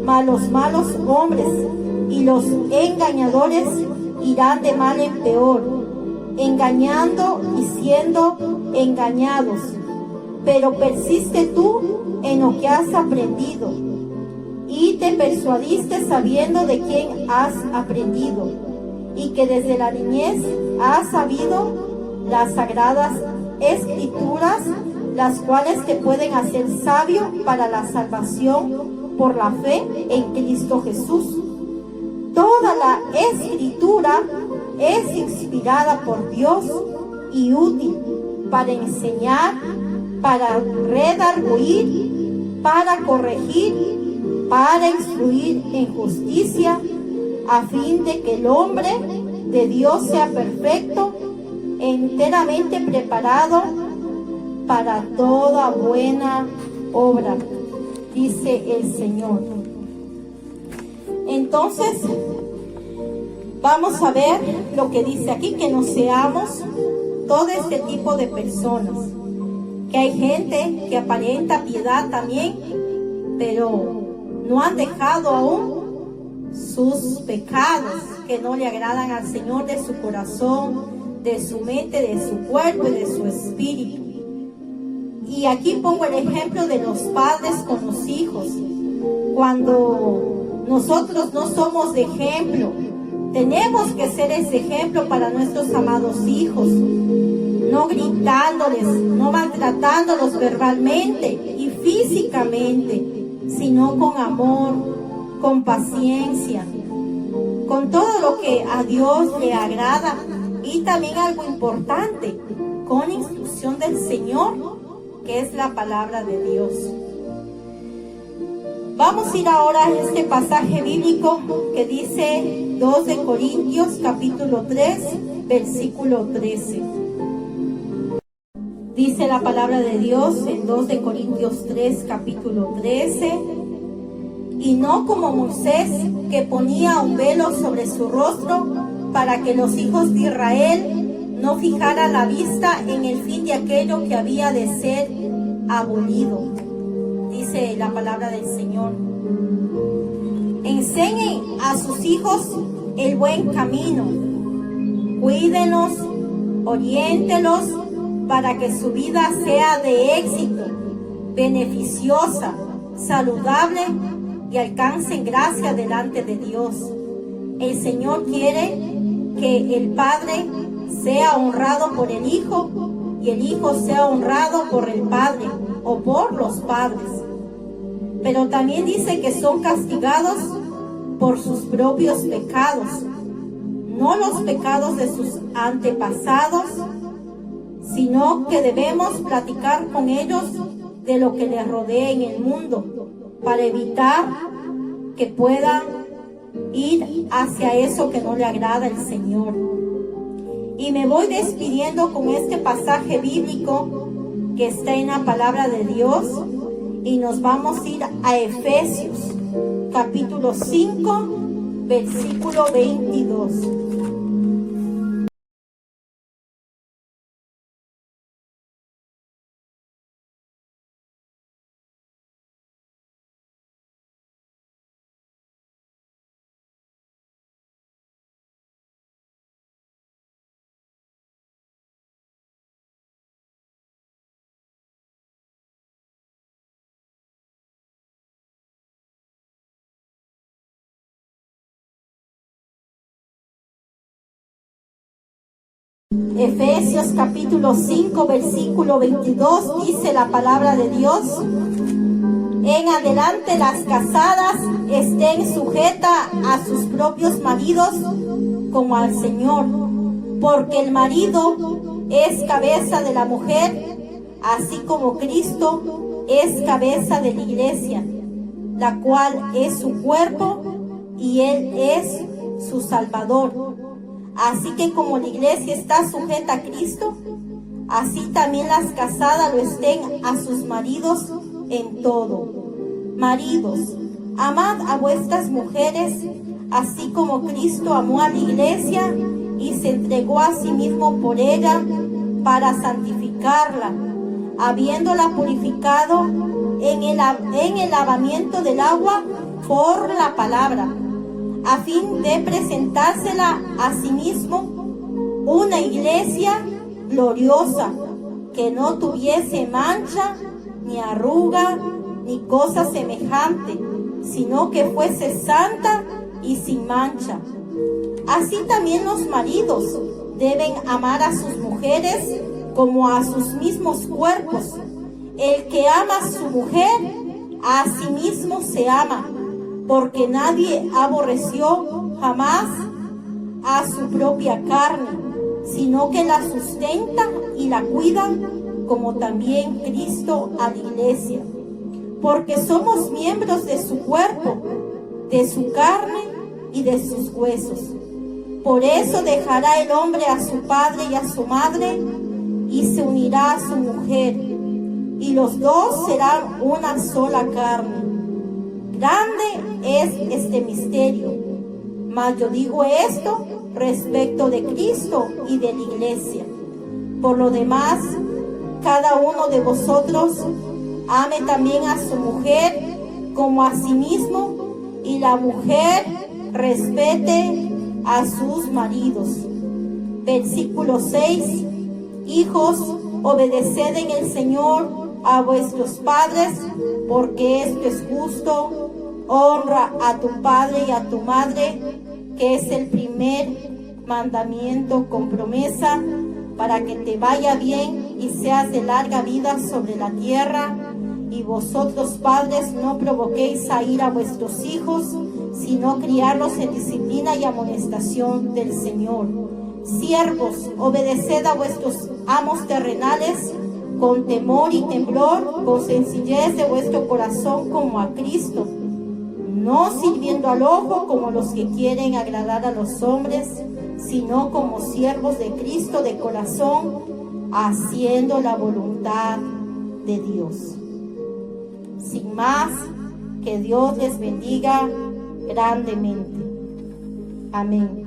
mas los malos hombres y los engañadores irán de mal en peor, engañando y siendo engañados. Pero persiste tú en lo que has aprendido y te persuadiste sabiendo de quién has aprendido, y que desde la niñez has sabido las sagradas escrituras, las cuales te pueden hacer sabio para la salvación por la fe en Cristo Jesús. Toda la escritura es inspirada por Dios y útil para enseñar, para redarguir, para corregir, para instruir en justicia, a fin de que el hombre de Dios sea perfecto, enteramente preparado para toda buena obra, dice el Señor. Entonces, vamos a ver lo que dice aquí, que no seamos todo este tipo de personas, que hay gente que aparenta piedad también, pero no han dejado aún sus pecados que no le agradan al Señor de su corazón, de su mente, de su cuerpo y de su espíritu. Y aquí pongo el ejemplo de los padres con los hijos. Cuando nosotros no somos de ejemplo, tenemos que ser ese ejemplo para nuestros amados hijos, no gritándoles, no maltratándolos verbalmente y físicamente, sino con amor, con paciencia, con todo lo que a Dios le agrada, y también algo importante, con instrucción del Señor, que es la palabra de Dios. Vamos a ir ahora a este pasaje bíblico que dice 2 de Corintios capítulo 3, versículo 13. Dice la palabra de Dios en 2 de Corintios 3, capítulo 13: y no como Moisés, que ponía un velo sobre su rostro para que los hijos de Israel no fijaran la vista en el fin de aquello que había de ser abolido. Dice la palabra del Señor. Enseñen a sus hijos el buen camino, cuídenlos, oriéntelos, para que su vida sea de éxito, beneficiosa, saludable y alcancen gracia delante de Dios. El Señor quiere que el Padre sea honrado por el Hijo y el Hijo sea honrado por el Padre o por los padres. Pero también dice que son castigados por sus propios pecados, no los pecados de sus antepasados, sino que debemos platicar con ellos de lo que les rodea en el mundo, para evitar que puedan ir hacia eso que no le agrada al Señor. Y me voy despidiendo con este pasaje bíblico que está en la palabra de Dios, y nos vamos a ir a Efesios capítulo 5 versículo 22. Efesios capítulo 5 versículo 22 dice la palabra de Dios: en adelante las casadas estén sujetas a sus propios maridos como al Señor, porque el marido es cabeza de la mujer, así como Cristo es cabeza de la iglesia, la cual es su cuerpo y Él es su Salvador. Así que como la iglesia está sujeta a Cristo, así también las casadas lo estén a sus maridos en todo. Maridos, amad a vuestras mujeres, así como Cristo amó a la iglesia y se entregó a sí mismo por ella para santificarla, habiéndola purificado en el lavamiento del agua por la palabra, a fin de presentársela a sí mismo una iglesia gloriosa, que no tuviese mancha, ni arruga, ni cosa semejante, sino que fuese santa y sin mancha. Así también los maridos deben amar a sus mujeres como a sus mismos cuerpos. El que ama a su mujer, a sí mismo se ama, porque nadie aborreció jamás a su propia carne, sino que la sustenta y la cuida, como también Cristo a la iglesia, porque somos miembros de su cuerpo, de su carne y de sus huesos. Por eso dejará el hombre a su padre y a su madre, y se unirá a su mujer, y los dos serán una sola carne. Grande es este misterio, mas yo digo esto respecto de Cristo y de la iglesia. Por lo demás, cada uno de vosotros ame también a su mujer como a sí mismo, y la mujer respete a sus maridos. Versículo 6. Hijos, obedeced en el Señor a vuestros padres, porque esto es justo. Honra a tu padre y a tu madre, que es el primer mandamiento con promesa, para que te vaya bien y seas de larga vida sobre la tierra. Y vosotros, padres, no provoquéis a ira a vuestros hijos, sino criarlos en disciplina y amonestación del Señor. Siervos, obedeced a vuestros amos terrenales con temor y temblor, con sencillez de vuestro corazón como a Cristo, no sirviendo al ojo como los que quieren agradar a los hombres, sino como siervos de Cristo de corazón, haciendo la voluntad de Dios. Sin más, que Dios les bendiga grandemente. Amén.